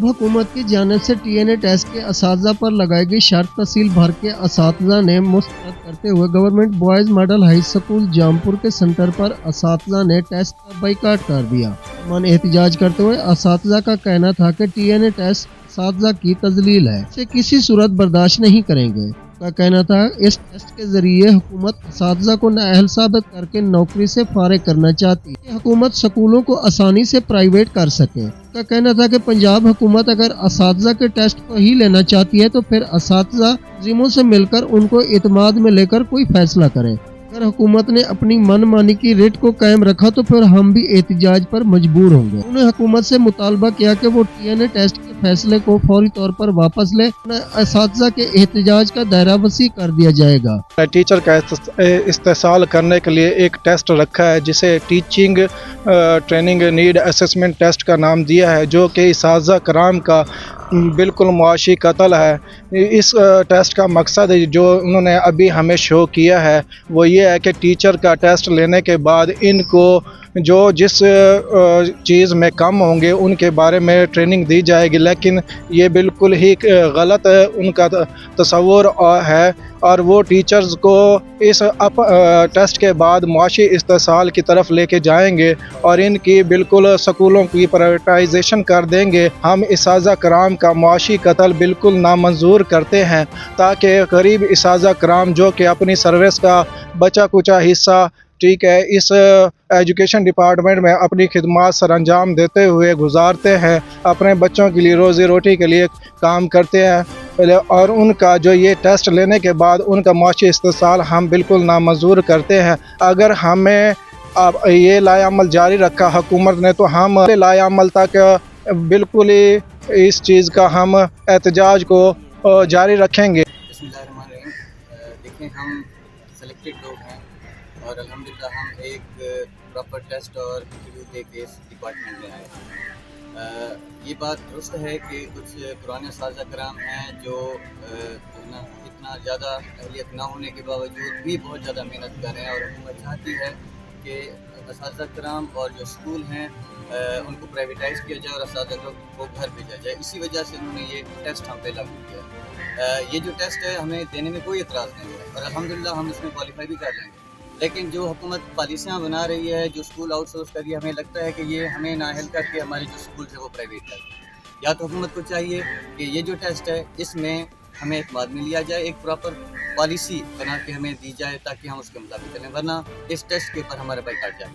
हुकूमत की जानिब से TNA टेस्ट के असातिज़ा पर लगाई गई शर्त तहसील भर के असातिज़ा ने मुस्तरद करते हुए government boys model high school Jampur के सेंटर पर असातिज़ा ने टेस्ट का बाइकाट कर दिया। मन एहतजाज करते हुए असातिज़ा का कहना था कि TNA टेस्ट असातिज़ा की तजलील है, इसे किसी सूरत बर्दाश्त नहीं करेंगे। का कहना था इस टेस्ट के जरिए हुकूमत असातिज़ा को नाअहल साबित करके नौकरी से फारिग करना चाहती है। हुकूमत स्कूलों को आसानी से प्राइवेट कर सके। का कहना था कि पंजाब हुकूमत अगर असातिज़ा के टेस्ट को ही लेना चाहती है तो फिर असातिज़ा तंजीमों से मिलकर उनको इत्मीनान में लेकर कोई फैसला करे। अगर हुकूमत ने अपनी मनमानी की रिट को कायम रखा तो फिर हम भी एहतजाज पर मजबूर होंगे। उन्होंने हुकूमत से मुतालबा किया कि वो TNA टेस्ट के फैसले को फौरी तौर पर वापस ले। असातिज़ा के एहतजाज का दायरा वसी कर दिया जाएगा। टीचर का इस्तेसाल करने के लिए एक टेस्ट रखा है जिसे teaching training need assessment test का नाम दिया है, जो कि असातिज़ा कराम का बिल्कुल मुआशी कत्ल है। इस टेस्ट का मकसद जो उन्होंने अभी हमें शो किया है वो ये है कि टीचर का टेस्ट लेने के बाद इनको जो जिस चीज़ में कम होंगे उनके बारे में ट्रेनिंग दी जाएगी, लेकिन ये बिल्कुल ही गलत उनका तस्वुर है और वो टीचर्स को इस टेस्ट के बाद मुआशी इस्तेसाल की तरफ लेके जाएंगे और इनकी बिल्कुल स्कूलों की प्राइवेटाइजेशन कर देंगे। हम असातिज़ा कराम का मुआशी कत्ल बिल्कुल नामंजूर करते हैं ताकि गरीब असातिज़ा कराम जो कि अपनी सर्विस का बचा कुचा हिस्सा ठीक है इस एजुकेशन डिपार्टमेंट में अपनी खिदमत सर अंजाम देते हुए गुजारते हैं, अपने बच्चों के लिए रोज़ी रोटी के लिए काम करते हैं और उनका जो ये टेस्ट लेने के बाद उनका मुआशी इस्तेसाल हम बिल्कुल नामंजूर करते हैं। अगर हमें अब ये लाएअमल जारी रखा हुकूमत ने तो हम लाएअमल तक बिल्कुल ही इस चीज़ का हम एहतजाज को जारी रखेंगे। देखें, हम सेलेक्टेड लोग हैं और अल्हम्दुलिल्लाह हम एक प्रॉपर टेस्ट और इंटरव्यू दे के इस डिपार्टमेंट में आए। ये बात दुरुस्त है कि कुछ पुराने असातिज़ा कराम हैं जो इतना ज़्यादा अहलियत ना होने के बावजूद भी बहुत ज़्यादा मेहनत कर रहे हैं और हुकूमत चाहती है कि असातिज़ा कराम और जो स्कूल हैं उनको प्राइवेटाइज़ किया जाए और असातिज़ा को घर भेजा जाए। इसी वजह से उन्होंने ये टेस्ट हम पे लागू किया। ये जो टेस्ट है हमें देने में कोई एतराज़ नहीं है और अल्हम्दुलिल्लाह हम इसमें क्वालिफाई भी कर लेंगे, लेकिन जो हुकूमत पॉलिसियाँ बना रही है, जो स्कूल आउटसोर्स कर रही है, हमें लगता है कि ये हमें नाअहल करके हमारे जो स्कूल है वो प्राइवेट कर। या तो हुकूमत को चाहिए कि ये जो टेस्ट है इसमें हमें एतमाद में लिया जाए, एक प्रॉपर पॉलिसी बना के हमें दी जाए ताकि हम उसके मुताबिक चलें, वरना इस टेस्ट के ऊपर हमारा बाइकाट जाए।